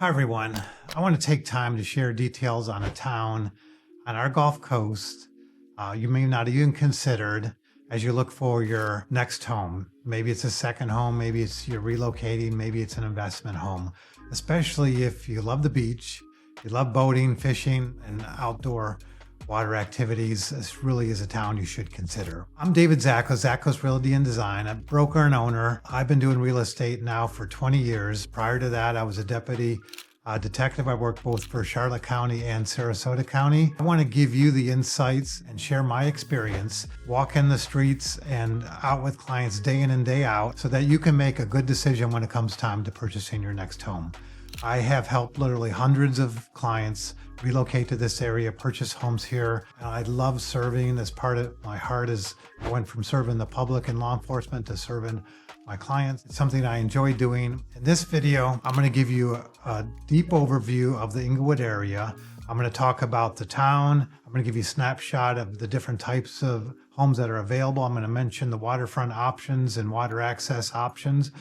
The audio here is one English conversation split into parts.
Hi, everyone. I want to take time to share details on a town on our Gulf Coast you may not even considered as you look for your next home. Maybe it's a second home, maybe it's you're relocating, maybe it's an investment home, especially if you love the beach, you love boating, fishing, and outdoor water activities. This really is a town you should consider. I'm David Zackos, Zackos Realty and Design. I'm a broker and owner. I've been doing real estate now for 20 years. Prior to that, I was a deputy detective. I worked both for Charlotte County and Sarasota County. I want to give you the insights and share my experience, walk in the streets and out with clients day in and day out so that you can make a good decision when it comes time to purchasing your next home. I have helped literally hundreds of clients relocate to this area, purchase homes here. I love serving. As part of my heart is I went from serving the public and law enforcement to serving my clients. It's something I enjoy doing. In this video, I'm going to give you a deep overview of the Englewood area. I'm going to talk about the town. I'm going to give you a snapshot of the different types of homes that are available. I'm going to mention the waterfront options and water access options.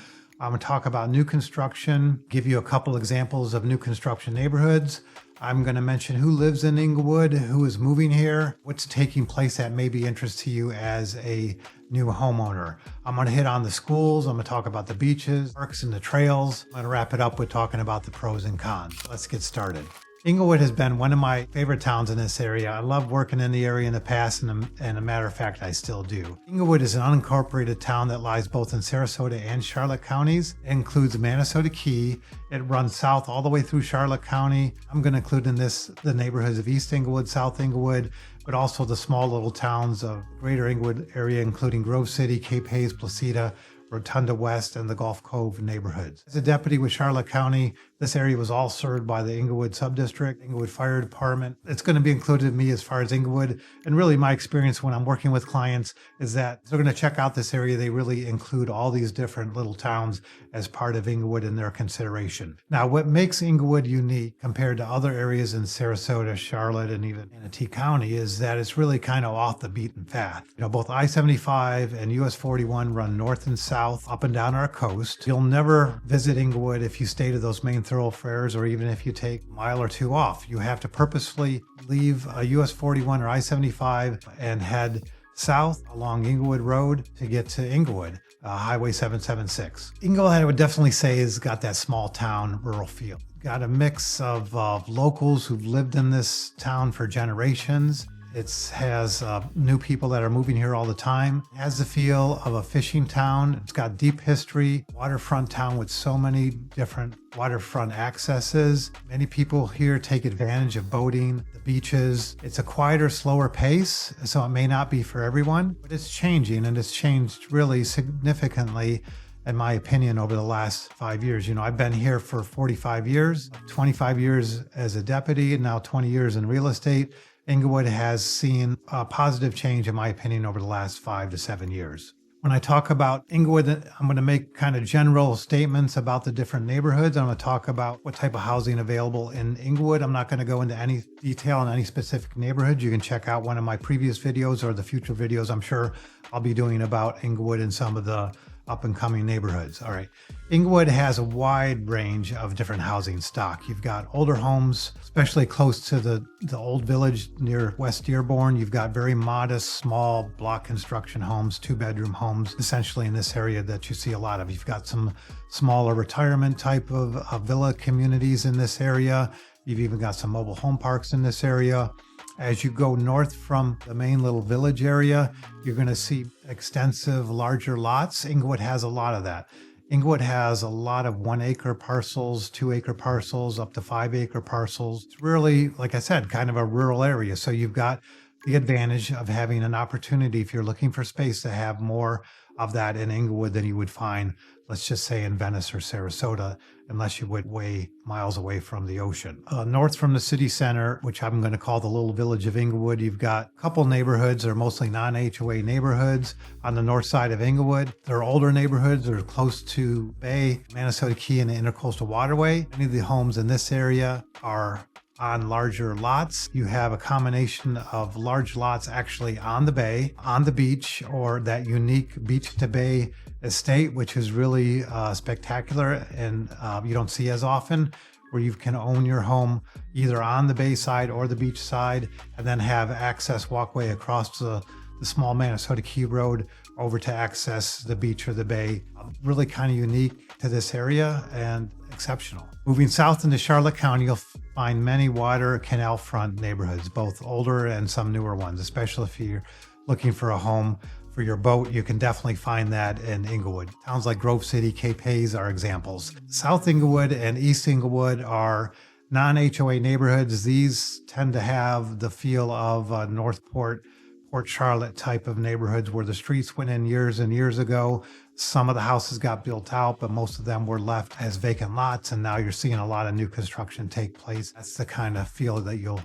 I'm going to talk about new construction, give you a couple examples of new construction neighborhoods. I'm going to mention who lives in Englewood, who is moving here, what's taking place that may be interest to you as a new homeowner. I'm going to hit on the schools. I'm going to talk about the beaches, parks, and the trails. I'm going to wrap it up with talking about the pros and cons. Let's get started. Englewood has been one of my favorite towns in this area. I loved working in the area in the past, and a matter of fact, I still do. Englewood is an unincorporated town that lies both in Sarasota and Charlotte counties. It includes Manatee Key. It runs south all the way through Charlotte County. I'm going to include in this the neighborhoods of East Englewood, South Englewood, but also the small little towns of greater Englewood area, including Grove City, Cape Haze, Placida, Rotonda West, and the Gulf Cove neighborhoods. As a deputy with Charlotte County, this area was all served by the Englewood Subdistrict, Englewood Fire Department. It's going to be included in me as far as Englewood. And really my experience when I'm working with clients is that they're going to check out this area. They really include all these different little towns as part of Englewood in their consideration. Now, what makes Englewood unique compared to other areas in Sarasota, Charlotte, and even Manatee County is that it's really kind of off the beaten path. You know, both I-75 and US 41 run north and south up and down our coast. You'll never visit Englewood if you stay to those main thoroughfares or even if you take a mile or two off. You have to purposefully leave US 41 or I-75 and head south along Englewood Road to get to Englewood, Highway 776. Englewood, I would definitely say, has got that small town rural feel. Got a mix of locals who've lived in this town for generations. It has new people that are moving here all the time. It has the feel of a fishing town. It's got deep history, waterfront town with so many different waterfront accesses. Many people here take advantage of boating, the beaches. It's a quieter, slower pace, so it may not be for everyone, but it's changing, and it's changed really significantly in my opinion, over the last 5 years. You know, I've been here for 45 years, 25 years as a deputy, and now 20 years in real estate. Englewood has seen a positive change, in my opinion, over the last 5 to 7 years. When I talk about Englewood, I'm going to make kind of general statements about the different neighborhoods. I'm going to talk about what type of housing available in Englewood. I'm not going to go into any detail on any specific neighborhood. You can check out one of my previous videos or the future videos I'm sure I'll be doing about Englewood and some of the up and coming neighborhoods. All right. Englewood has a wide range of different housing stock. You've got older homes, especially close to the old village near West Dearborn. You've got very modest, small block construction homes, 2-bedroom homes, essentially in this area that you see a lot of. You've got some smaller retirement type of villa communities in this area. You've even got some mobile home parks in this area. As you go north from the main little village area, you're going to see extensive, larger lots. Englewood has a lot of that. Englewood has a lot of 1-acre parcels, 2-acre parcels, up to 5-acre parcels. It's really, like I said, kind of a rural area. So you've got the advantage of having an opportunity, if you're looking for space, to have more of that in Englewood than you would find, let's just say, in Venice or Sarasota, unless you would way miles away from the ocean. North from the city center, which I'm going to call the little village of Englewood, you've got a couple neighborhoods. They're mostly non-HOA neighborhoods on the north side of Englewood. They're older neighborhoods. They're close to Bay, Manatee Key, and the Intercoastal Waterway. Many of the homes in this area are on larger lots. You have a combination of large lots actually on the bay, on the beach, or that unique beach to bay estate, which is really spectacular and you don't see as often. where you can own your home either on the bay side or the beach side, and then have access walkway across the small Minnesota Key Road over to access the beach or the bay. Really kind of unique to this area and exceptional. Moving south into Charlotte County, you'll find many water canal front neighborhoods, both older and some newer ones, especially if you're looking for a home for your boat. You can definitely find that in Englewood. Towns like Grove City, Cape Haze are examples. South Englewood and East Englewood are non-HOA neighborhoods. These tend to have the feel of Northport, Port Charlotte type of neighborhoods where the streets went in years and years ago. Some of the houses got built out, but most of them were left as vacant lots. And now you're seeing a lot of new construction take place. That's the kind of feel that you'll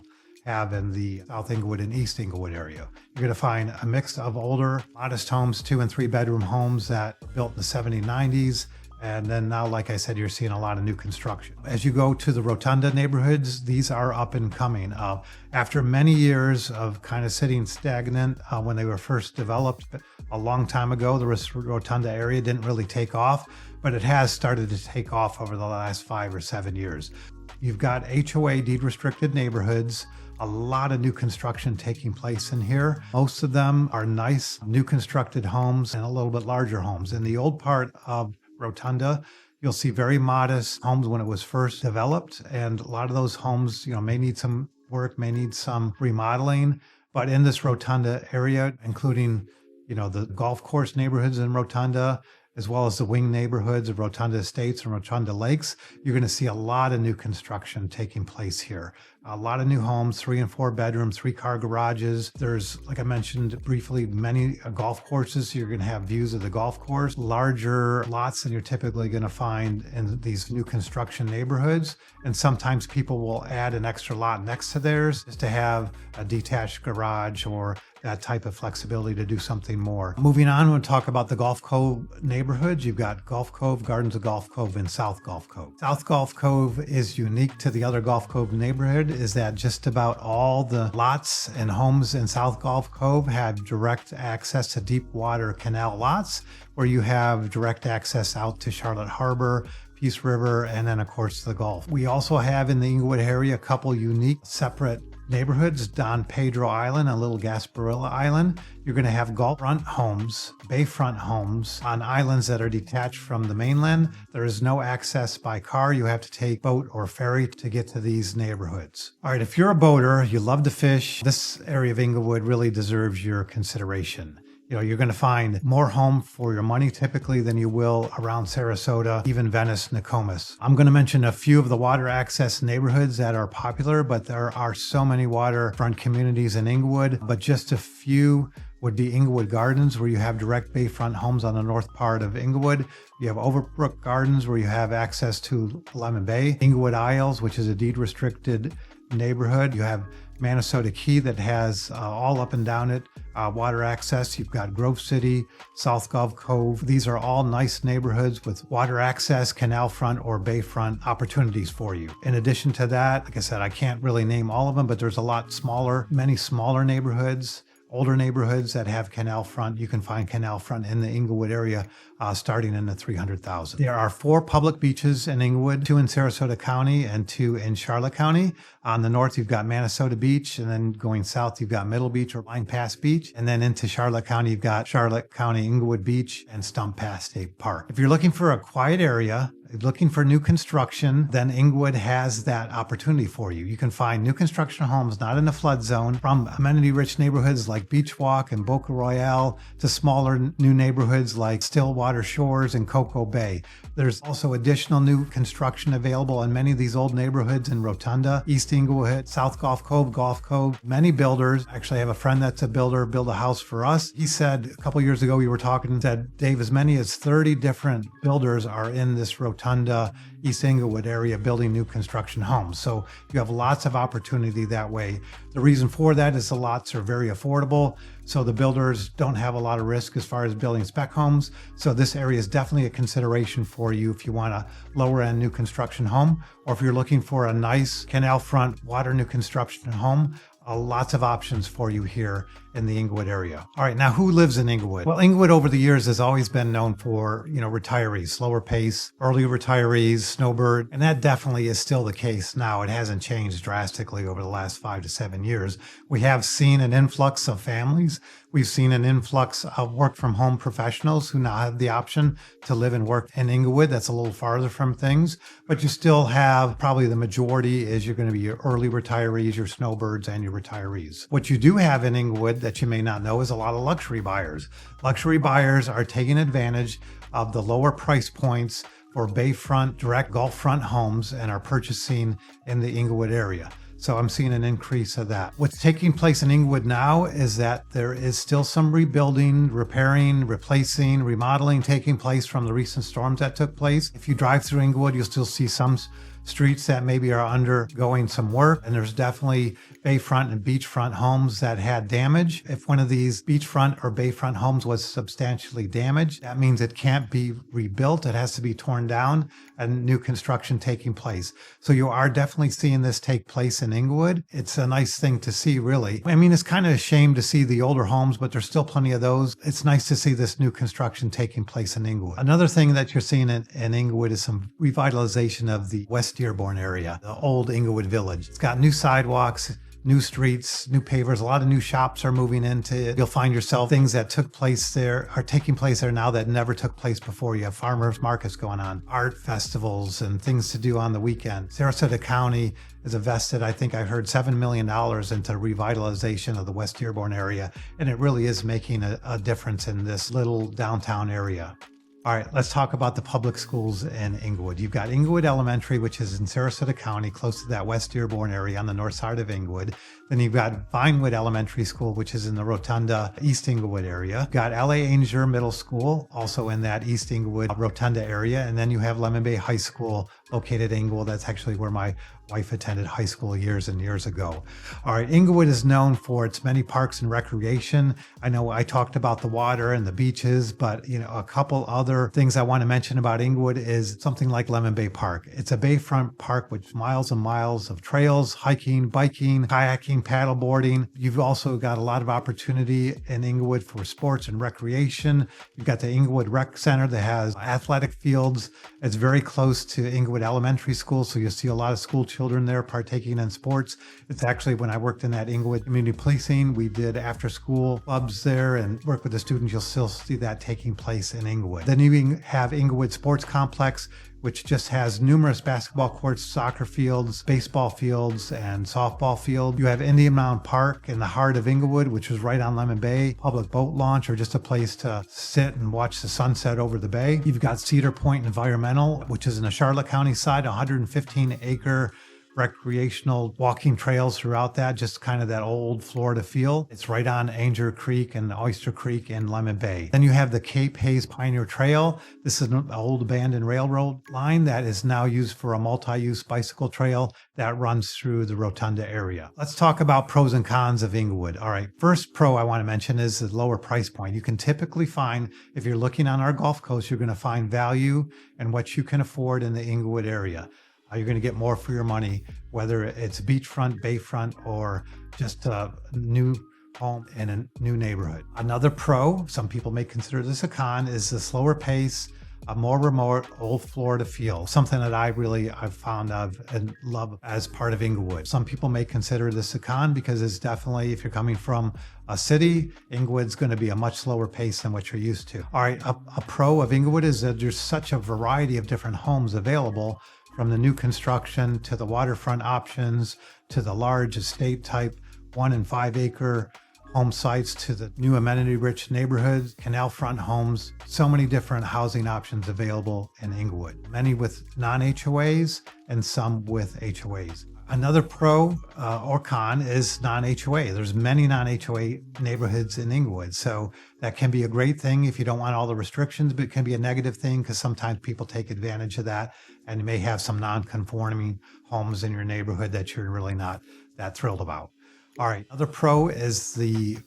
have in the South Englewood and East Englewood area. You're going to find a mix of older, modest homes, 2 and 3 bedroom homes that were built in the 70s, 90s. And then now, like I said, you're seeing a lot of new construction. As you go to the Rotonda neighborhoods, these are up and coming. After many years of kind of sitting stagnant when they were first developed a long time ago, the Rotunda area didn't really take off, but it has started to take off over the last 5 or 7 years. You've got HOA deed restricted neighborhoods, a lot of new construction taking place in here. Most of them are nice, new constructed homes and a little bit larger homes. In the old part of Rotunda, you'll see very modest homes when it was first developed. And a lot of those homes, may need some work, may need some remodeling. But in this Rotunda area, including, the golf course neighborhoods in Rotunda, as well as the wing neighborhoods of Rotunda Estates and Rotunda Lakes, you're going to see a lot of new construction taking place here. A lot of new homes, 3 and 4 bedrooms, 3-car garages. There's, like I mentioned briefly, many golf courses. So you're going to have views of the golf course, larger lots than you're typically going to find in these new construction neighborhoods. And sometimes people will add an extra lot next to theirs just to have a detached garage or that type of flexibility to do something more. Moving on, we'll talk about the Gulf Cove neighborhoods. You've got Gulf Cove, Gardens of Gulf Cove, and South Gulf Cove. South Gulf Cove is unique to the other Gulf Cove neighborhood, is that just about all the lots and homes in South Gulf Cove have direct access to deep water canal lots, where you have direct access out to Charlotte Harbor, Peace River, and then of course the Gulf. We also have in the Englewood area a couple unique separate neighborhoods, Don Pedro Island and Little Gasparilla Island. You're going to have Gulf front homes, bayfront homes on islands that are detached from the mainland. There is no access by car. You have to take boat or ferry to get to these neighborhoods. All right, if you're a boater, you love to fish, this area of Englewood really deserves your consideration. You're going to find more home for your money typically than you will around Sarasota, even Venice, Nokomis. I'm going to mention a few of the water access neighborhoods that are popular, but there are so many waterfront communities in Englewood. But just a few would be Englewood Gardens, where you have direct bayfront homes on the north part of Englewood. You have Overbrook Gardens, where you have access to Lemon Bay. Englewood Isles, which is a deed-restricted neighborhood. You have Minnesota Key that has all up and down it water access. You've got Grove City, South Gulf Cove. These are all nice neighborhoods with water access, canal front or bayfront opportunities for you. In addition to that, like I said, I can't really name all of them, but there's a lot smaller, many smaller neighborhoods, older neighborhoods that have canal front. You can find canal front in the Englewood area starting in the 300,000. There are 4 public beaches in Englewood, 2 in Sarasota County and 2 in Charlotte County. On the north, you've got Minnesota Beach, and then going south, you've got Middle Beach or Line Pass Beach. And then into Charlotte County, you've got Charlotte County, Englewood Beach, and Stump Pass State Park. If you're looking for a quiet area, looking for new construction, then Englewood has that opportunity for you. You can find new construction homes not in the flood zone, from amenity-rich neighborhoods like Beach Walk and Boca Royale to smaller new neighborhoods like Stillwater Shores and Cocoa Bay. There's also additional new construction available in many of these old neighborhoods in Rotunda, East Englewood, South Gulf Cove. Many builders, actually I have a friend that's a builder, build a house for us. He said a couple years ago we were talking and said, Dave, as many as 30 different builders are in this Rotunda, East Englewood area building new construction homes. So you have lots of opportunity that way. The reason for that is the lots are very affordable. So the builders don't have a lot of risk as far as building spec homes. So this area is definitely a consideration for you if you want a lower end new construction home, or if you're looking for a nice canal front water new construction home. Lots of options for you here in the Englewood area. All right, now who lives in Englewood? Well, Englewood over the years has always been known for, retirees, slower pace, early retirees, snowbird, and that definitely is still the case now. It hasn't changed drastically over the last 5 to 7 years. We have seen an influx of families. We've seen an influx of work from home professionals who now have the option to live and work in Englewood. That's a little farther from things, but you still have probably the majority is you're going to be your early retirees, your snowbirds, and your retirees. What you do have in Englewood that you may not know is a lot of luxury buyers. Luxury buyers are taking advantage of the lower price points for bayfront, direct Gulf front homes and are purchasing in the Englewood area. So I'm seeing an increase of that. What's taking place in Englewood now is that there is still some rebuilding, repairing, replacing, remodeling taking place from the recent storms that took place. If you drive through Englewood, you'll still see some streets that maybe are undergoing some work. And there's definitely bayfront and beachfront homes that had damage. If one of these beachfront or bayfront homes was substantially damaged, that means it can't be rebuilt. It has to be torn down and new construction taking place. So you are definitely seeing this take place in Englewood. It's a nice thing to see, really. I mean, it's kind of a shame to see the older homes, but there's still plenty of those. It's nice to see this new construction taking place in Englewood. Another thing that you're seeing in Englewood is some revitalization of the West Dearborn area, the old Englewood Village. It's got new sidewalks, new streets, new pavers. A lot of new shops are moving into it. You'll find yourself things that took place there are taking place there now that never took place before. You have farmers markets going on, art festivals, and things to do on the weekend. Sarasota County has invested, I think I heard $7 million into revitalization of the West Dearborn area. And it really is making a difference in this little downtown area. All right, let's talk about the public schools in Englewood. You've got Englewood Elementary, which is in Sarasota County, close to that West Dearborn area on the north side of Englewood. Then you've got Vinewood Elementary School, which is in the Rotunda, East Englewood area. You've got L.A. Ainger Middle School, also in that East Englewood, Rotunda area. And then you have Lemon Bay High School, located in Englewood. That's actually where my wife attended high school years and years ago. All right, Englewood is known for its many parks and recreation. I know I talked about the water and the beaches, but a couple other things I want to mention about Englewood is something like Lemon Bay Park. It's a bayfront park with miles and miles of trails, hiking, biking, kayaking, paddleboarding. You've also got a lot of opportunity in Englewood for sports and recreation. You've got the Englewood Rec Center that has athletic fields. It's very close to Englewood Elementary School, so you'll see a lot of school children there partaking in sports. It's actually when I worked in that Englewood community policing, we did after school clubs there and work with the students. You'll still see that taking place in Englewood. Then you have Englewood Sports Complex, which just has numerous basketball courts, soccer fields, baseball fields, and softball field. You have Indian Mound Park in the heart of Englewood, which is right on Lemon Bay, public boat launch or just a place to sit and watch the sunset over the bay. You've got Cedar Point Environmental, which is in the Charlotte County side, 115-acre recreational walking trails throughout that, just kind of that old Florida feel. It's right on Ainger Creek and Oyster Creek in Lemon Bay. Then you have the Cape Haze Pioneer Trail. This is an old abandoned railroad line that is now used for a multi-use bicycle trail that runs through the Rotunda area. Let's talk about pros and cons of Englewood. All right, first pro I want to mention is the lower price point. You can typically find, if you're looking on our Gulf Coast, you're going to find value and what you can afford in the Englewood area. You're going to get more for your money, whether it's beachfront, bayfront, or just a new home in a new neighborhood. Another pro, some people may consider this a con, is the slower pace, a more remote, old Florida feel, something that I've found of and love as part of Englewood. Some people may consider this a con because it's definitely, if you're coming from a city, Englewood's going to be a much slower pace than what you're used to. All right, a pro of Englewood is that there's such a variety of different homes available, from the new construction to the waterfront options, to the large estate type 1 and 5 acre home sites, to the new amenity rich neighborhoods, canal front homes, so many different housing options available in Englewood, many with non-HOAs and some with HOAs. Another pro or con is non-HOA. There's many non-HOA neighborhoods in Englewood. So that can be a great thing if you don't want all the restrictions, but it can be a negative thing because sometimes people take advantage of that and you may have some non-conforming homes in your neighborhood that you're really not that thrilled about. All right, another pro is the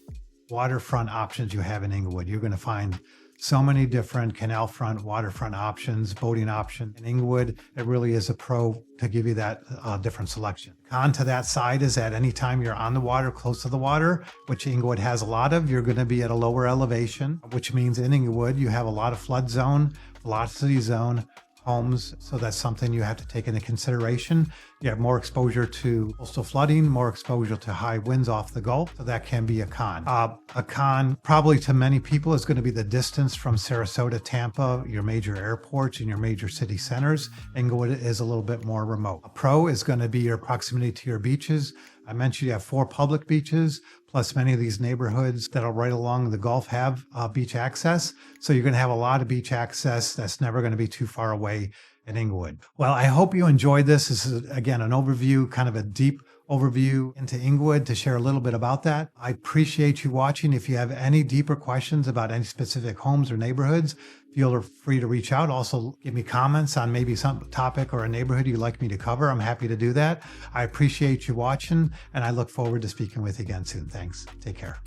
waterfront options you have in Englewood. You're going to find So many different canal front, waterfront options, boating options. In Englewood, it really is a pro to give you that different selection. Con to that side is that anytime you're on the water, close to the water, which Englewood has a lot of, you're going to be at a lower elevation, which means in Englewood, you have a lot of flood zone, velocity zone, homes. So that's something you have to take into consideration. You have more exposure to coastal flooding, more exposure to high winds off the Gulf. So that can be a con. A con probably to many people is going to be the distance from Sarasota, Tampa, your major airports and your major city centers. Englewood is a little bit more remote. A pro is going to be your proximity to your beaches. I mentioned you have 4 public beaches, plus many of these neighborhoods that are right along the Gulf have beach access. So you're going to have a lot of beach access that's never going to be too far away in Englewood. Well, I hope you enjoyed this. This is, again, an overview, kind of a deep overview into Englewood to share a little bit about that. I appreciate you watching. If you have any deeper questions about any specific homes or neighborhoods, feel free to reach out. Also, give me comments on maybe some topic or a neighborhood you'd like me to cover. I'm happy to do that. I appreciate you watching, and I look forward to speaking with you again soon. Thanks. Take care.